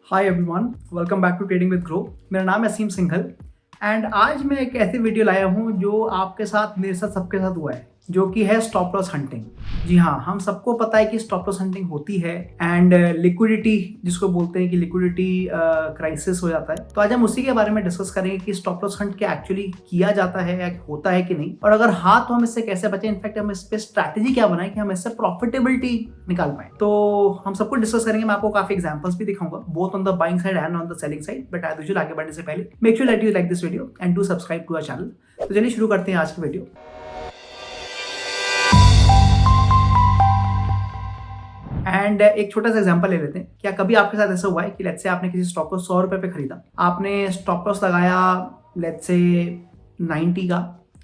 Hi everyone, welcome back to trading with Groww. मेरा नाम है असीम सिंघल एंड आज मैं एक ऐसी वीडियो लाया हूँ जो आपके साथ मेरे साथ सबके साथ हुआ है, जो कि है स्टॉप लॉस हंटिंग। जी हाँ, हम सबको पता है कि स्टॉप लॉस हंटिंग होती है एंड लिक्विडिटी जिसको बोलते हैं कि लिक्विडिटी क्राइसिस हो जाता है। तो आज हम उसी के बारे में डिस्कस करेंगे कि स्टॉप लॉस हंट क्या एक्चुअली किया जाता है या होता है कि नहीं, और अगर हाँ तो हम इससे कैसे बचें। इनफैक्ट हम इस पे स्ट्रैटेजी क्या बनाएं कि हम इससे प्रॉफिटेबिलिटी निकाल पाए। तो हम सबको डिस्कस करेंगे। मैं आपको काफी एग्जांपल्स भी दिखाऊंगा, both on the buying side and on the selling side. But as usual आगे बढ़ने से पहले make sure that you like this video and do subscribe to our channel. तो चलिए शुरू करते हैं आज की वीडियो। एंड एक छोटा सा एग्जांपल ले लेते हैं। क्या कभी आपके साथ ऐसा हुआ है कि लेट्स से आपने किसी स्टॉक को 100 रुपए पे खरीदा, आपने स्टॉप लॉस लगाया लेट्स से 90 का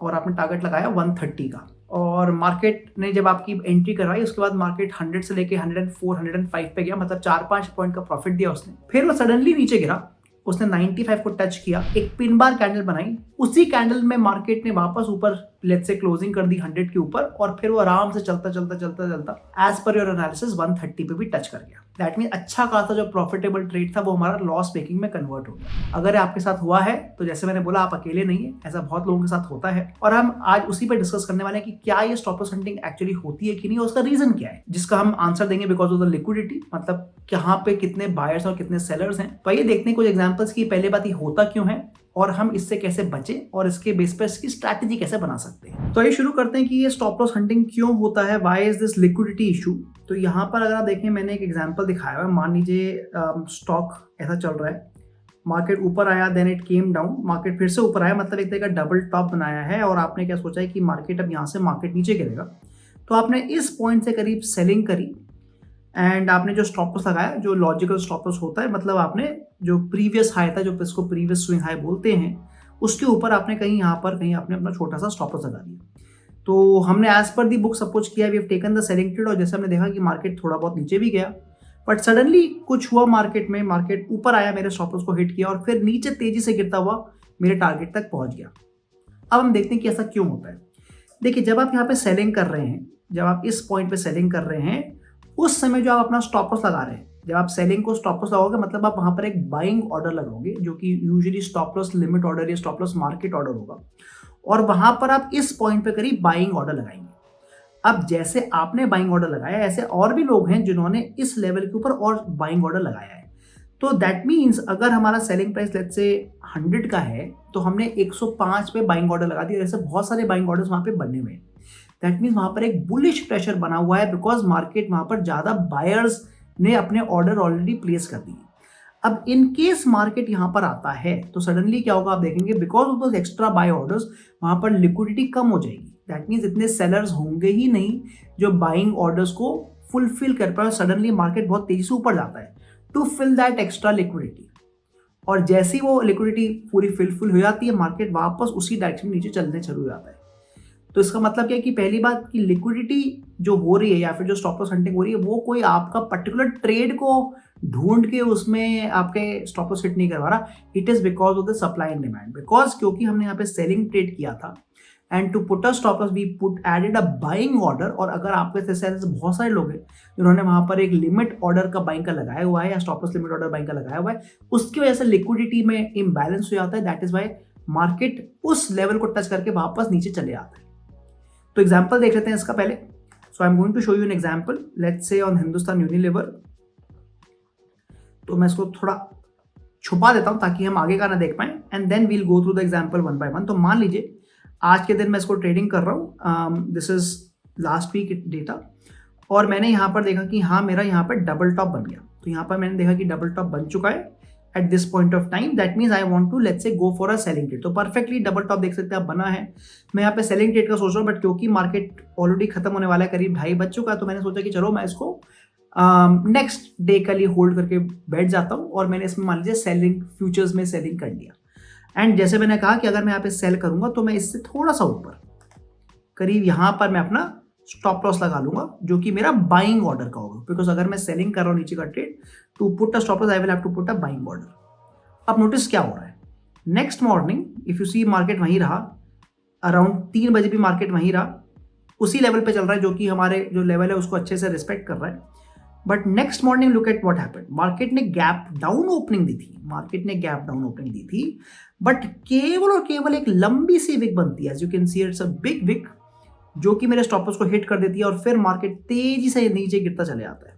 और आपने टारगेट लगाया 130 का, और मार्केट ने जब आपकी एंट्री करवाई उसके बाद मार्केट 100 से लेके 104 105 पे गया, मतलब 4-5 पॉइंट का प्रॉफिट दिया उसने। फिर वो सडनली नीचे गिरा, उसने 95 को टच किया, एक पिन बार कैंडल बनाई, उसी कैंडल में मार्केट ने वापस ऊपर लेट्स से क्लोजिंग कर दी 100 के ऊपर, और फिर वो आराम से चलता चलता चलता चलता एज पर योर एनालिसिस 130 पे भी टच कर गया। दैट मीन अच्छा खासा जो प्रॉफिटेबल ट्रेड था वो हमारा लॉस मेकिंग में कन्वर्ट हो गया। अगर आपके साथ हुआ है तो जैसे मैंने बोला, आप अकेले नहीं है, ऐसा बहुत लोगों के साथ होता है। और हम आज उसी पे डिस्कस करने वाले हैं कि क्या ये स्टॉप लॉस हंटिंग एक्चुअली होती है कि नहीं, और उसका रीजन क्या है, जिसका हम आंसर देंगे बिकॉज ऑफ द लिक्विडिटी, मतलब कहाँ पे कितने बायर्स और कितने सेलर्स हैं। तो आइए देखते हैं कुछ एग्जांपल्स की। पहले बात, ये होता क्यों है और हम इससे कैसे बचें और इसके बेस पर इसकी स्ट्रैटेजी कैसे बना सकते हैं। तो ये शुरू करते हैं कि ये स्टॉप लॉस हंटिंग क्यों होता है, why is this liquidity issue. तो यहाँ पर अगर आप देखें, मैंने एक एग्जांपल दिखाया है। मान लीजिए स्टॉक ऐसा चल रहा है, मार्केट ऊपर आया, then it came down, market फिर से ऊपर आया, मतलब एक तरह का डबल टॉप बनाया है, और आपने क्या सोचा है कि मार्केट अब यहाँ से मार्केट नीचे गिरेगा। तो आपने इस पॉइंट से करीब सेलिंग करी एंड आपने जो स्टॉप लॉस लगाया, जो लॉजिकल स्टॉप लॉस होता है, मतलब आपने जो प्रीवियस हाई था, जो इसको प्रीवियस स्विंग हाई बोलते हैं, उसके ऊपर आपने कहीं यहाँ पर कहीं आपने अपना छोटा सा स्टॉप लॉस लगा दिया। तो हमने as per the book suppose किया, we have taken the selling trade, और जैसे हमने देखा कि मार्केट थोड़ा बहुत नीचे भी गया, बट सडनली कुछ हुआ मार्केट में, मार्केट ऊपर आया, मेरे स्टॉप लॉस को हिट किया और फिर नीचे तेजी से गिरता हुआ मेरे टारगेट तक पहुंच गया। अब हम देखते हैं कि ऐसा क्यों होता है। देखिए, जब आप यहाँ पे सेलिंग कर रहे हैं, जब आप इस पॉइंट पे सेलिंग कर रहे हैं, उस समय जो आप अपना स्टॉप लॉस लगा रहे हैं, जब आप सेलिंग को स्टॉप लॉस लगाओगे, मतलब आप वहां पर एक बाइंग ऑर्डर लगाओगे, जो कि usually stop loss limit order या स्टॉप लॉस मार्केट ऑर्डर होगा, और वहां पर आप इस पॉइंट पे करीब बाइंग ऑर्डर लगाएंगे। अब जैसे आपने बाइंग ऑर्डर लगाया, ऐसे और भी लोग हैं जिन्होंने इस लेवल के ऊपर और बाइंग ऑर्डर लगाया है। तो दैट मीन्स अगर हमारा सेलिंग प्राइस लेट्स से 100 का है, तो हमने 105 पे बाइंग ऑर्डर लगा दिया। ऐसे बहुत सारे बाइंग ऑर्डर्स वहां पे बने हुए हैं। दैट मीन्स वहां पर एक बुलिश प्रेशर बना हुआ है, बिकॉज मार्केट वहां पर ज्यादा बायर्स ने अपने ऑर्डर ऑलरेडी प्लेस कर दिए। अब इन केस मार्केट यहां पर आता है तो सडनली क्या होगा, आप देखेंगे, because of those extra buy orders वहां पर लिक्विडिटी कम हो जाएगी। दैट मीन्स इतने सेलर्स होंगे ही नहीं जो बाइंग ऑर्डर्स को फुलफिल कर पाए। सडनली मार्केट बहुत तेजी से ऊपर जाता है to fill that extra liquidity, और जैसी वो लिक्विडिटी पूरी फिल हो जाती है, मार्केट वापस उसी डायरेक्शन में नीचे चलने शुरू हो जाता है। तो इसका मतलब क्या है कि पहली बात कि लिक्विडिटी जो हो रही है या फिर जो स्टॉप लॉस हंटिंग हो रही है, वो कोई आपका पर्टिकुलर ट्रेड को ढूंढ के उसमें आपके स्टॉप लॉस हिट नहीं करवा रहा। It is because of the supply and demand, because क्योंकि हमने यहाँ पे सेलिंग ट्रेड किया था and to put a stop loss we put added a buying order. और अगर आपके जैसे बहुत सारे लोग हैं जिन्होंने वहां पर एक लिमिट ऑर्डर का बाइंग का लगाया हुआ है या stop loss limit order buying का लगाया हुआ है, उसकी वजह से लिक्विडिटी में इम्बैलेंस हो जाता है। दैट इज वाई मार्केट उस लेवल को टच करके वापस नीचे चले आता है। तो एग्जाम्पल देख लेते हैं इसका पहले। So I am going to show you an example, let's say on Hindustan Unilever. तो मैं इसको थोड़ा छुपा देता हूं ताकि हम आगे का ना देख पाए, and then we'll go through the example one by one. तो मान लीजिए आज के दिन मैं इसको ट्रेडिंग कर रहा हूँ, this is last week data, और मैंने यहाँ पर देखा कि हाँ, मेरा यहाँ पर डबल टॉप बन गया। तो यहाँ पर मैंने देखा कि डबल टॉप बन चुका है at this point of time. That means I want to let's say go for a selling trade. तो परफेक्टली डबल टॉप देख सकते हैं आप बना है। मैं यहाँ पे सेलिंग ट्रेड का सोच रहा हूँ, बट क्योंकि मार्केट ऑलरेडी खत्म होने वाला है, करीब 2:30 बज चुका है, तो मैंने सोचा कि चलो मैं इसको नेक्स्ट डे के लिए होल्ड करके बैठ जाता हूँ। और मैंने इसमें मान लीजिए सेलिंग फ्यूचर्स में सेलिंग कर लिया। एंड जैसे मैंने कहा कि अगर मैं यहाँ पे सेल करूंगा तो मैं इससे थोड़ा सा ऊपर करीब यहाँ पर मैं अपना स्टॉप लॉस लगा लूंगा, जो कि मेरा बाइंग ऑर्डर का होगा। बिकॉज अगर मैं सेलिंग कर रहा हूँ नीचे का trade, to put a stop loss I will have to put a buying order. अब नोटिस क्या हो रहा है, next morning if you see market वहीं रहा, अराउंड 3 बजे भी मार्केट वहीं रहा, उसी लेवल पे चल रहा है, जो कि हमारे जो लेवल है उसको अच्छे से रिस्पेक्ट कर रहा है। But next morning look at what happened, market ने गैप डाउन ओपनिंग दी थी, बट केवल और केवल एक लंबी सी विक बनती है, as you can see it's a big wick, जो कि मेरे स्टॉप लॉस को हिट कर देती है और फिर मार्केट तेजी से नीचे गिरता चले जाता है।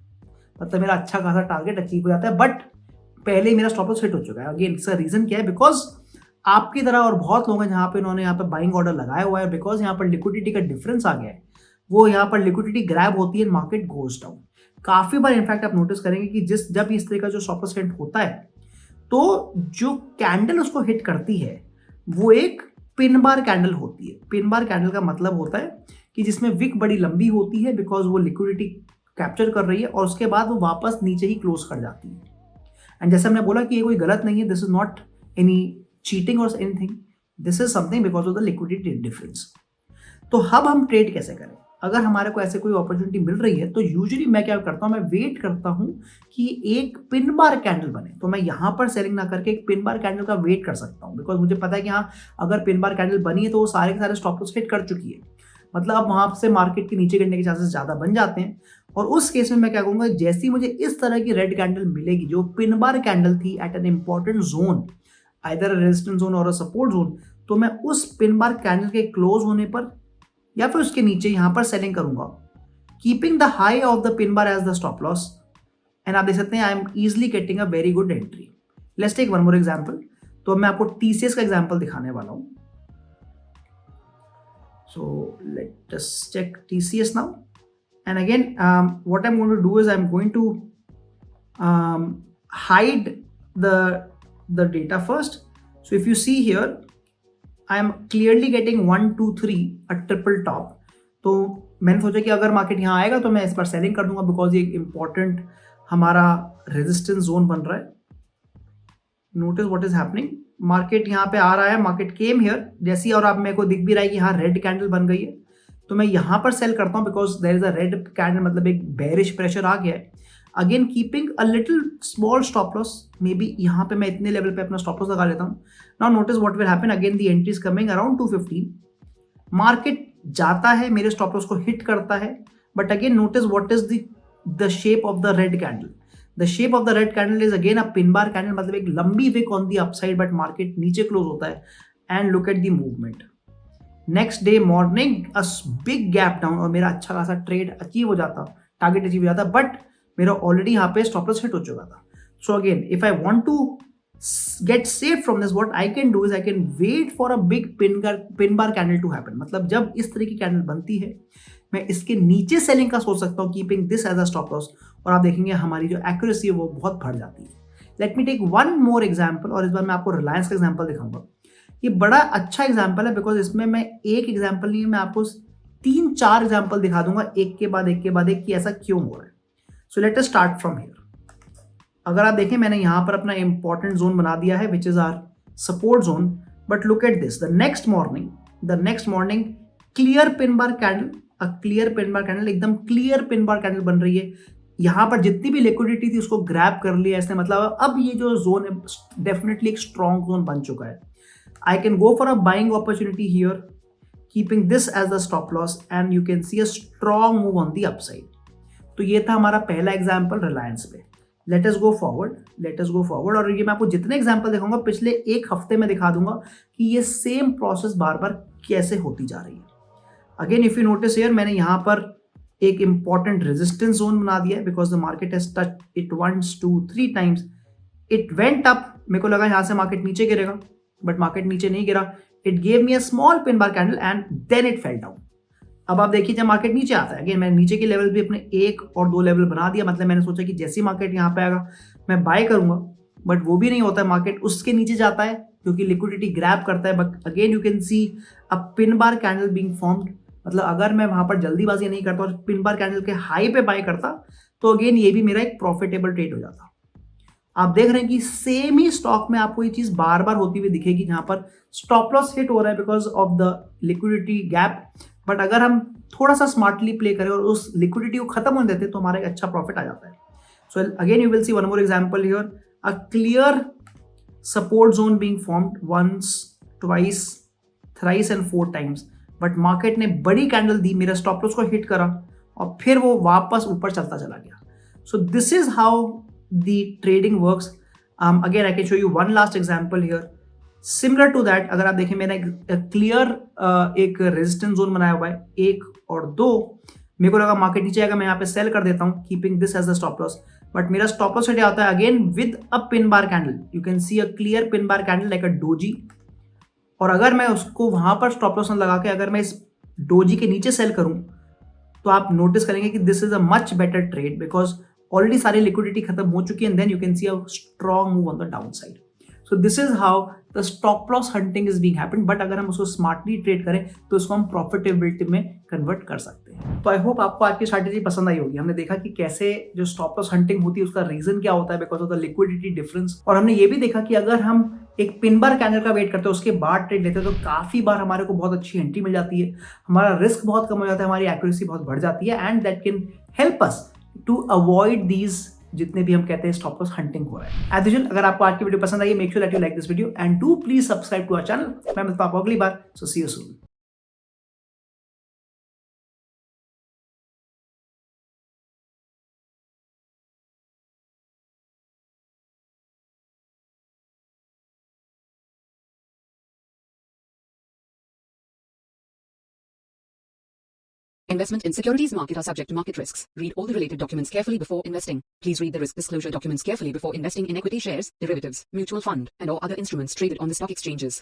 मतलब मेरा अच्छा खासा टारगेट अचीव हो जाता है, बट पहले ही मेरा स्टॉप लॉस हिट हो चुका है। अगेन इसका रीजन क्या है, बिकॉज आपकी तरह और बहुत लोग हैं जहां पे उन्होंने यहाँ पे बाइंग ऑर्डर लगाया हुआ है, बिकॉज यहाँ पर लिक्विडिटी का डिफरेंस आ गया है, वो यहाँ पर लिक्विडिटी ग्रैब होती है, मार्केट गोज डाउन। काफी बार इनफैक्ट आप नोटिस करेंगे कि जब इस तरह का जो स्टॉप लॉस हिट होता है, तो जो कैंडल उसको हिट करती है वो एक पिन बार कैंडल होती है। पिन बार कैंडल का मतलब होता है कि जिसमें विक बड़ी लंबी होती है, बिकॉज वो लिक्विडिटी कैप्चर कर रही है, और उसके बाद वो वापस नीचे ही क्लोज कर जाती है। एंड जैसे हमने बोला कि ये कोई गलत नहीं है, this is not any cheating और anything, this is something because of the liquidity difference. तो अब हम ट्रेड कैसे करें? अगर हमारे को ऐसे कोई अपॉर्चुनिटी मिल रही है, तो यूजुअली मैं क्या करता हूं, मैं वेट करता हूं कि एक पिन बार कैंडल बने, तो मैं यहां पर सेलिंग ना करके एक पिन बार कैंडल का वेट कर सकता हूं, बिकॉज मुझे पता है कि हाँ, अगर पिन बार कैंडल बनी है तो वो सारे के सारे स्टॉप लॉस हिट कर चुकी है, मतलब अब वहां से मार्केट के नीचे गिरने के चांसेस ज्यादा बन जाते हैं। और उस केस में मैं क्या कहूंगा, जैसी मुझे इस तरह की रेड कैंडल मिलेगी जो पिन बार कैंडल थी at an important zone, either resistance zone और सपोर्ट जोन, तो मैं उस पिन बार कैंडल के क्लोज होने पर या फिर उसके नीचे यहां पर सेलिंग करूंगा, keeping the high of the pin bar as the stop loss. And आप देख सकते हैं I am easily getting a very good entry. Let's take one more example. तो मैं आपको टीसीएस का एग्जांपल दिखाने वाला हूं। So let us check TCS now. And again, what I'm going to do is I'm going to hide the data first. So if you see here, I'm clearly getting 1, 2, 3 a triple top. तो मैंने सोचा कि अगर market यहाँ आएगा तो मैं इस पर सेलिंग कर दूंगा, बिकॉज ये एक इंपॉर्टेंट हमारा रेजिस्टेंस जोन बन रहा है। Notice what is happening, market यहाँ पे आ रहा है, मार्केट केम हियर जैसी, और अब मेरे को दिख भी रहा है कि यहाँ रेड कैंडल बन गई है, तो मैं यहां पर सेल करता हूं, because there is a red candle, मतलब एक बेरिश प्रेशर आ गया है। Again keeping a little small stop loss, maybe यहां पे मैं इतने लेवल पे अपना स्टॉप लॉस लगा लेता हूं। Now notice what will happen, again the entry is coming around 215, market जाता है, मेरे स्टॉप लॉस को हिट करता है, but again notice what is the shape of the red candle. The shape of the red candle is again a pin bar candle, मतलब एक लंबी wick on the upside, but market नीचे close होता है। And look at the movement, next day morning a big gap down, और मेरा अच्छा खासा ट्रेड अचीव हो जाता, टारगेट अचीव हो जाता, बट मेरा ऑलरेडी यहाँ पे स्टॉप लॉस हिट हो चुका था। So again if I want to get safe from this, what I can do is I can wait for a big pin bar candle to happen. मतलब जब इस तरह की कैंडल बनती है, मैं इसके नीचे सेलिंग का सोच सकता हूँ, keeping this as a stop loss, और आप देखेंगे हमारी जो एक्यूरेसी है वो बहुत बढ़ जाती है। Let me take one more example, और इस बार मैं आपको रिलायंस का एग्जाम्पल दिखाऊंगा। ये बड़ा अच्छा एग्जाम्पल है, बिकॉज इसमें मैं एक एग्जाम्पल नहीं, मैं आपको 3-4 एग्जाम्पल दिखा दूंगा एक के बाद एक के बाद एक कि ऐसा क्यों हो रहा है। सो let us start from here. अगर आप देखें, मैंने यहां पर अपना इंपॉर्टेंट जोन बना दिया है, which is our support zone, but look at this, the next morning clear pin bar candle, a clear pin bar candle, एकदम क्लियर पिन बार कैंडल बन रही है। यहां पर जितनी भी लिक्विडिटी थी उसको ग्रैब कर लिया इसने, मतलब अब ये जो जोन है डेफिनेटली एक स्ट्रॉन्ग जोन बन चुका है। I can go for a buying opportunity here, keeping this as the stop loss, and you can see a strong move on the upside. तो ये था हमारा पहला एग्जाम्पल रिलायंस पे। लेट अस गो फॉरवर्ड, और ये मैं आपको जितने एग्जाम्पल दिखाऊंगा पिछले एक हफ्ते में दिखा दूंगा कि ये सेम प्रोसेस बार बार कैसे होती जा रही है। Again if you notice here, मैंने यहाँ पर एक इंपॉर्टेंट रेजिस्टेंस जोन बना दिया है, because the market has touched it 1, 2, 3 times, it went up, मेरे को लगा यहाँ से मार्केट नीचे गिरेगा, बट मार्केट नीचे नहीं गिरा, it gave me a small pin bar candle and then it fell down. अब आप देखिए जब मार्केट नीचे आता है, अगेन मैंने नीचे के लेवल भी अपने 1 और 2 लेवल बना दिया, मतलब मैंने सोचा कि जैसी मार्केट यहाँ पे आएगा मैं बाय करूंगा, बट वो भी नहीं होता है, मार्केट उसके नीचे जाता है क्योंकि लिक्विडिटी ग्रैब करता है। But again you can see a pin bar candle being formed, मतलब अगर मैं वहां पर जल्दीबाजी नहीं करता और पिन बार कैंडल के हाई पे बाय करता, तो अगेन ये भी मेरा एक प्रॉफिटेबल ट्रेड हो जाता। आप देख रहे हैं कि सेम ही स्टॉक में आपको ये चीज बार बार होती हुई दिखेगी, जहां पर स्टॉप लॉस हिट हो रहा है because of the liquidity gap, but अगर हम थोड़ा सा स्मार्टली प्ले करें और उस लिक्विडिटी को खत्म होने देते तो हमारा एक अच्छा प्रॉफिट आ जाता है। So again you will see one more example here, a clear support zone being formed once, twice, thrice and 4 times, but market ने बड़ी कैंडल दी, मेरा स्टॉप लॉस को हिट करा और फिर वो वापस ऊपर चलता चला गया। So this is how the trading works. Again, I can show you one last example here. Similar to that, अगर आप देखें मैंने क्लियर एक रेजिस्टेंस जोन बनाया हुआ है 1 और 2. मेरे को लगा मार्केट नीचे आएगा, मैं यहाँ पे सेल कर देता हूँ, keeping this as the stop loss. But मेरा स्टॉप लॉस सेट आता है again with a pin bar candle. You can see a clear pin bar candle like a doji. और अगर मैं उसको वहां पर स्टॉप लॉस लगा के अगर मैं इस डोजी के नीचे सेल करूं, तो आप नोटिस करेंगे कि this is a much better trade because already सारी लिक्विडिटी खत्म हो चुकी है and then you can see a strong move on the downside. So this is how the stop loss hunting is being happened. But अगर हम उसको smartly trade करें तो इसको हम प्रॉफिटेबिलिटी में कन्वर्ट कर सकते हैं. तो आई होप आपको आज की स्ट्रैटेजी पसंद आई होगी. हमने देखा कि कैसे जो स्टॉप लॉस हंटिंग होती है उसका रीजन क्या होता है because of the liquidity difference. और हमने ये भी देखा कि अगर हम एक पिन बार कैंडल का वेट करते हैं उसके बाद ट्रेड लेते हैं तो काफी बार हमारे को बहुत अच्छी एंट्री मिल जाती है, हमारा रिस्क बहुत कम हो जाता है, हमारी एक्यूरेसी बहुत बढ़ जाती है and that can help us to avoid these जितने भी हम कहते हैं स्टॉप लॉस हंटिंग हो रहा है. एज यूजुअल, अगर आपको आज की वीडियो पसंद आई, make sure that you like this video and do please subscribe to our channel. मैं मिलता हूं आपको अगली बार. So see you soon. Investment in securities market are subject to market risks. Read all the related documents carefully before investing. Please read the risk disclosure documents carefully before investing in equity shares, derivatives, mutual fund, and or other instruments traded on the stock exchanges.